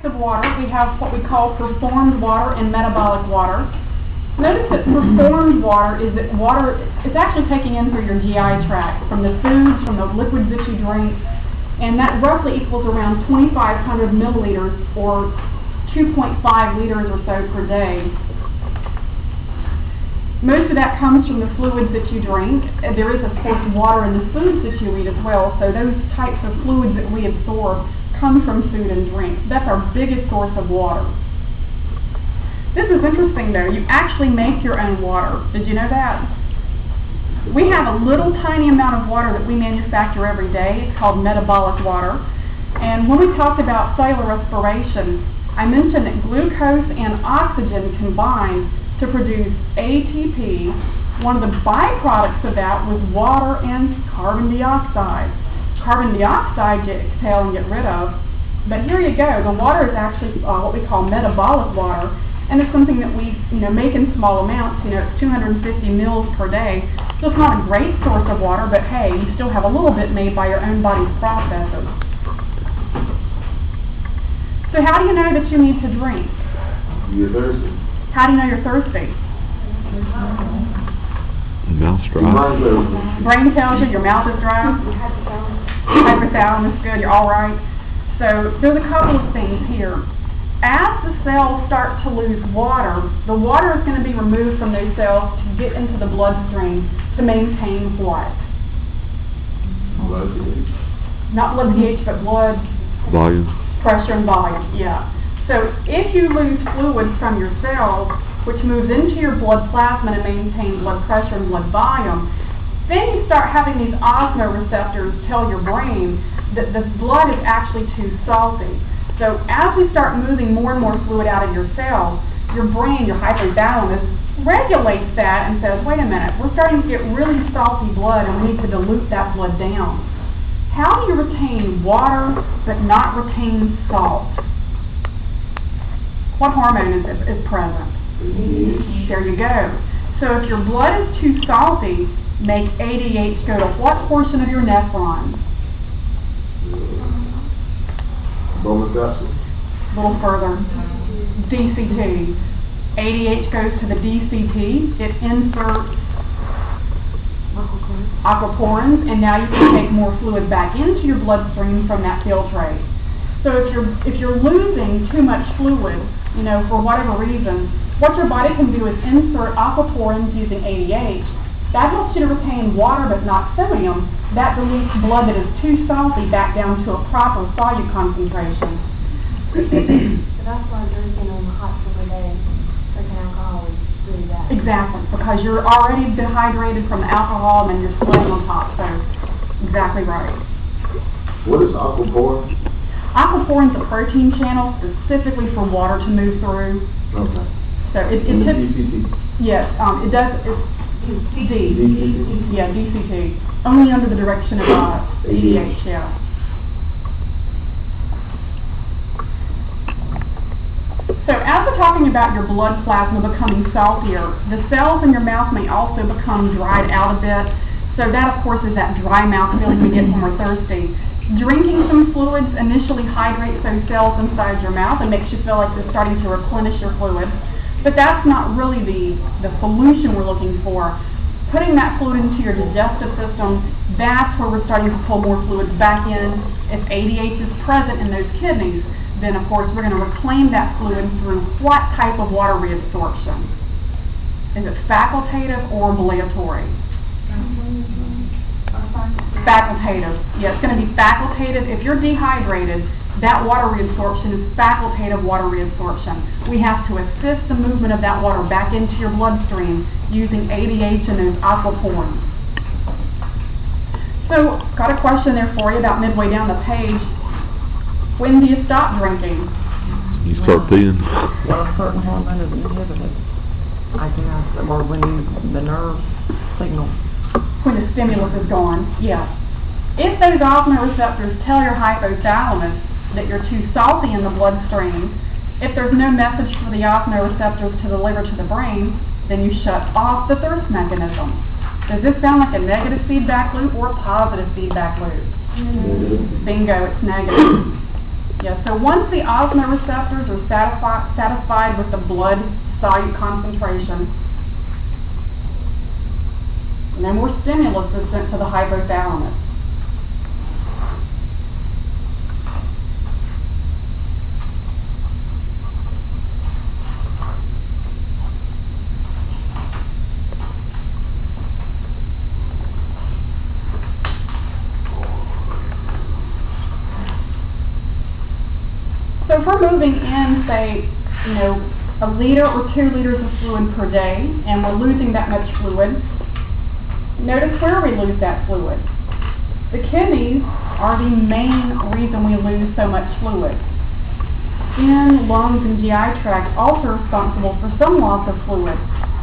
of water. We have what we call performed water and metabolic water. Notice that performed water is that water, it's actually taking in through your GI tract, from the foods, from the liquids that you drink, and that roughly equals around 2,500 milliliters or 2.5 liters or so per day. Most of that comes from the fluids that you drink. There is, of course, water in the foods that you eat as well, so those types of fluids that we absorb come from food and drink. That's our biggest source of water. This is interesting, though. You actually make your own water. Did you know that? We have a little tiny amount of water that we manufacture every day. It's called metabolic water. And when we talked about cellular respiration, I mentioned that glucose and oxygen combine to produce ATP. One of the byproducts of that was water and carbon dioxide. Carbon dioxide you exhale and get rid of. But here you go. The water is actually what we call metabolic water. And it's something that we, make in small amounts. It's 250 mils per day. So it's not a great source of water, but hey, you still have a little bit made by your own body's processes. So how do you know that you need to drink? You're thirsty. How do you know you're thirsty? Mouth's dry. Brain tells you your mouth is dry. Hypothalamus, good, you're all right. So there's a couple of things here. As the cells start to lose water, the water is going to be removed from those cells to get into the bloodstream to maintain what? Blood pH. Not blood pH, but blood Volume. pressure and volume, yeah. So if you lose fluid from your cells, which moves into your blood plasma to maintain blood pressure and blood volume, then you start having these osmoreceptors tell your brain that the blood is actually too salty. So as we start moving more and more fluid out of your cells, your brain, your hypothalamus, regulates that and says, wait a minute, we're starting to get really salty blood and we need to dilute that blood down. How do you retain water but not retain salt? What hormone is present? There you go. So if your blood is too salty, make ADH go to what portion of your nephrons? A little further. DCT. ADH goes to the DCT. It inserts aquaporins, and now you can take more fluid back into your bloodstream from that filtrate. So if you're losing too much fluid, for whatever reason, what your body can do is insert aquaporins using ADH. That helps you to retain water but not sodium. That dilutes blood that is too salty back down to a proper solute concentration. So that's why drinking on the hot summer day, drinking alcohol is really bad. Exactly, because you're already dehydrated from the alcohol and then you're sweating on top. So, exactly right. What is aquaporin? Aquaporin is a protein channel specifically for water to move through. Okay. So yes, it does. DCT. Yeah, DCT. Only under the direction of ADH, yeah. So as we're talking about your blood plasma becoming saltier, the cells in your mouth may also become dried out a bit. So that, of course, is that dry mouth feeling we get when we're thirsty. Drinking some fluids initially hydrates those cells inside your mouth and makes you feel like you're starting to replenish your fluid. But that's not really the solution we're looking for. Putting that fluid into your digestive system, that's where we're starting to pull more fluids back in. If ADH is present in those kidneys, then of course we're going to reclaim that fluid through what type of water reabsorption? Is it facultative or ambulatory? Facultative. Yeah, it's going to be facultative. If you're dehydrated, that water reabsorption is facultative water reabsorption. We have to assist the movement of that water back into your bloodstream using ADH and those aquaporins. So, got a question there for you about midway down the page. When do you stop drinking? You start peeing. Well, a certain hormone is inhibited, I guess, or when the nerve signal. When the stimulus is gone, yes. If those osmoreceptors tell your hypothalamus that you're too salty in the bloodstream, if there's no message for the osmoreceptors to deliver to the brain, then you shut off the thirst mechanism. Does this sound like a negative feedback loop or a positive feedback loop? Bingo, it's negative. Yeah, so once the osmoreceptors are satisfied with the blood solute concentration, no more stimulus is sent to the hypothalamus. So if we're moving in, say, you know, 1 liter or 2 liters of fluid per day, and we're losing that much fluid, notice where we lose that fluid. The kidneys are the main reason we lose so much fluid. Skin, lungs, and GI tract also are responsible for some loss of fluid,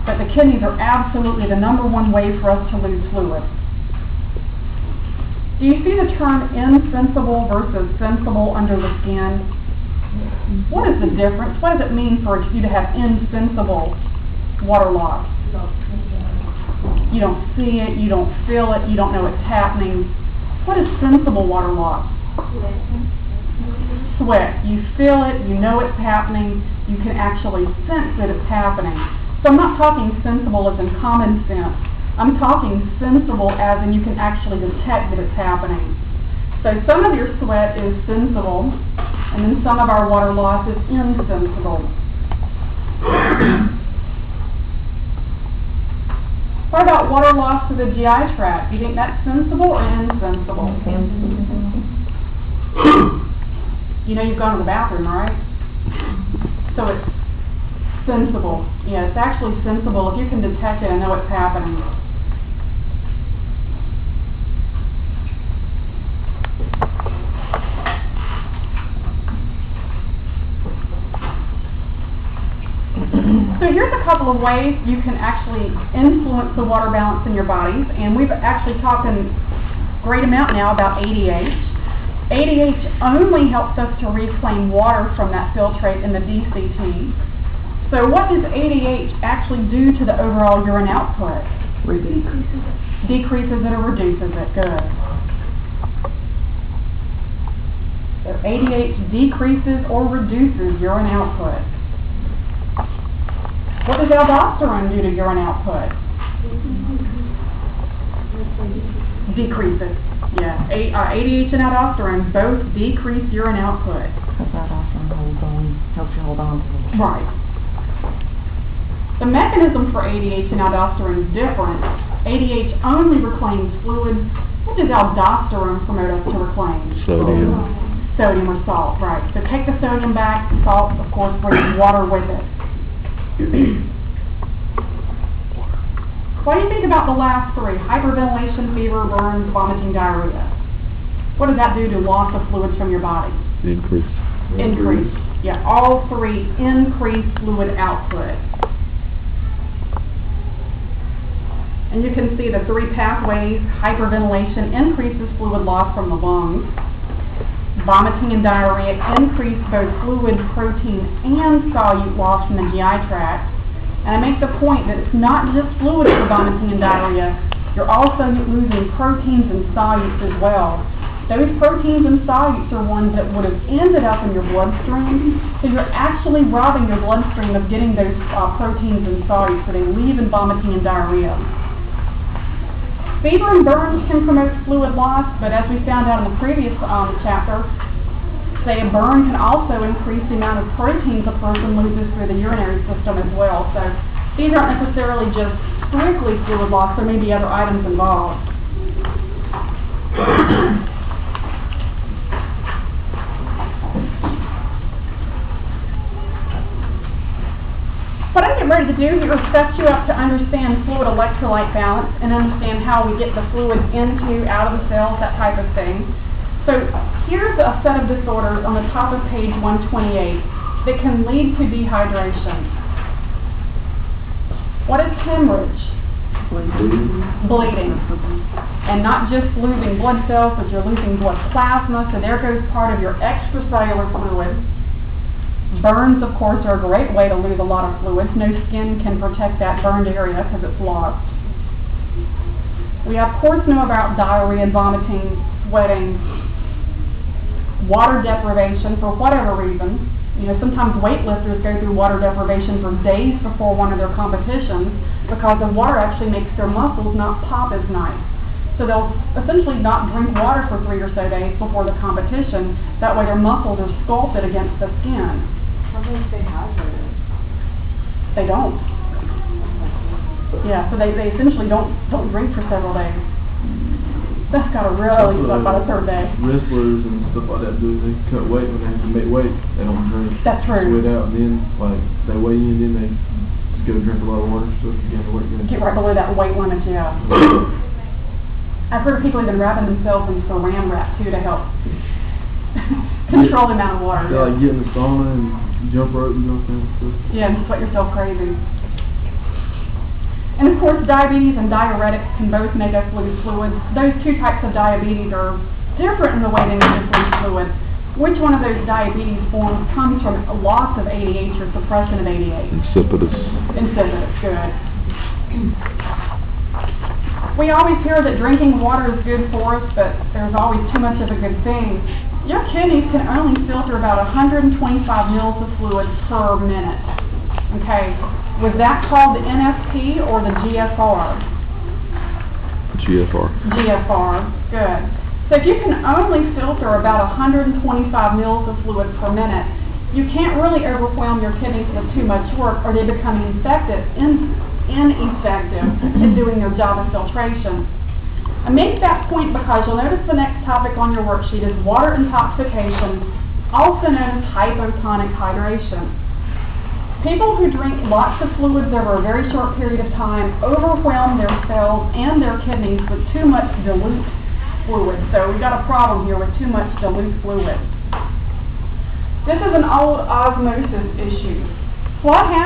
but the kidneys are absolutely the #1 way for us to lose fluid. Do you see the term insensible versus sensible under the skin? What is the difference? What does it mean for you to have insensible water loss? You don't see it, you don't feel it, you don't know it's happening. What is sensible water loss? Sweat. You feel it, you know it's happening, you can actually sense that it's happening. So I'm not talking sensible as in common sense. I'm talking sensible as in you can actually detect that it's happening. So some of your sweat is sensible, and then some of our water loss is insensible. What about water loss to the GI tract? Do you think that's sensible or insensible? You know you've gone to the bathroom, right? So it's sensible. Yeah, it's actually sensible if you can detect it and know what's happening. So here's a couple of ways you can actually influence the water balance in your bodies, and we've actually talked in a great amount now about ADH. ADH only helps us to reclaim water from that filtrate in the DCT. So what does ADH actually do to the overall urine output? Decreases it or reduces it. Good. So ADH decreases or reduces urine output. What does aldosterone do to urine output? Decreases. Yeah. ADH and aldosterone both decrease urine output. Because aldosterone helps you hold on to it. Right. The mechanism for ADH and aldosterone is different. ADH only reclaims fluid. What does aldosterone promote us to reclaim? Sodium. Sodium or salt, right. So take the sodium back, salt, of course, brings water with it. What do you think about the last three? Hyperventilation, fever, burns, vomiting, diarrhea. What does that do to loss of fluids from your body? Increase. Increase. Yeah, all three increase fluid output. And you can see the three pathways. Hyperventilation increases fluid loss from the lungs. Vomiting and diarrhea increase both fluid, protein, and solute loss from the GI tract. And I make the point that it's not just fluid for vomiting and diarrhea. You're also losing proteins and solutes as well. Those proteins and solutes are ones that would have ended up in your bloodstream, so you're actually robbing your bloodstream of getting those proteins and solutes, so they leave in vomiting and diarrhea. Fever and burns can promote fluid loss, but as we found out in the previous chapter, say a burn can also increase the amount of proteins a person loses through the urinary system as well. So these aren't necessarily just strictly fluid loss, there may be other items involved. What I'm getting ready to do here is set you up to understand fluid electrolyte balance and understand how we get the fluids into, out of the cells, that type of thing. So here's a set of disorders on the top of page 128 that can lead to dehydration. What is hemorrhage? Bleeding. And not just losing blood cells, but you're losing blood plasma, so there goes part of your extracellular fluid. Burns, of course, are a great way to lose a lot of fluids. No skin can protect that burned area because it's lost. We, of course, know about diarrhea, vomiting, sweating. water deprivation for whatever reason. You know, sometimes weightlifters go through water deprivation for days before one of their competitions because the water actually makes their muscles not pop as nice. So they'll essentially not drink water for 3 or so days before the competition. That way their muscles are sculpted against the skin. How do they stay hydrated? They don't. Yeah, so they essentially don't drink for several days. That's gotta really suck by the third day. Wrestlers and stuff like that do, they cut weight when they have to make weight, they don't drink. That's true. Sweat out, and then, like, they weigh in, then they just go drink a lot of water, so to get the weight gain. Get right below that weight limit, yeah. I've heard of people even wrapping themselves in saran wrap too to help control the amount of water. They like get in the sauna and jump rope and all kinds of stuff. Yeah, and sweat yourself crazy. And of course, diabetes and diuretics can both make us lose fluids. Those two types of diabetes are different in the way they make us lose fluids. Which one of those diabetes forms comes from a loss of ADH or suppression of ADH? Insipidus. Insipidus, good. We always hear that drinking water is good for us, but there's always too much of a good thing. Your kidneys can only filter about 125 mils of fluid per minute. Okay, was that called the NFP or the GFR? GFR. GFR, good. So if you can only filter about 125 mils of fluid per minute, you can't really overwhelm your kidneys with too much work, or they become ineffective in doing their job of filtration. I make that point because you'll notice the next topic on your worksheet is water intoxication, also known as hypotonic hydration. People who drink lots of fluids over a very short period of time overwhelm their cells and their kidneys with too much dilute fluid. So we've got a problem here with too much dilute fluid. This is an old osmosis issue. What happens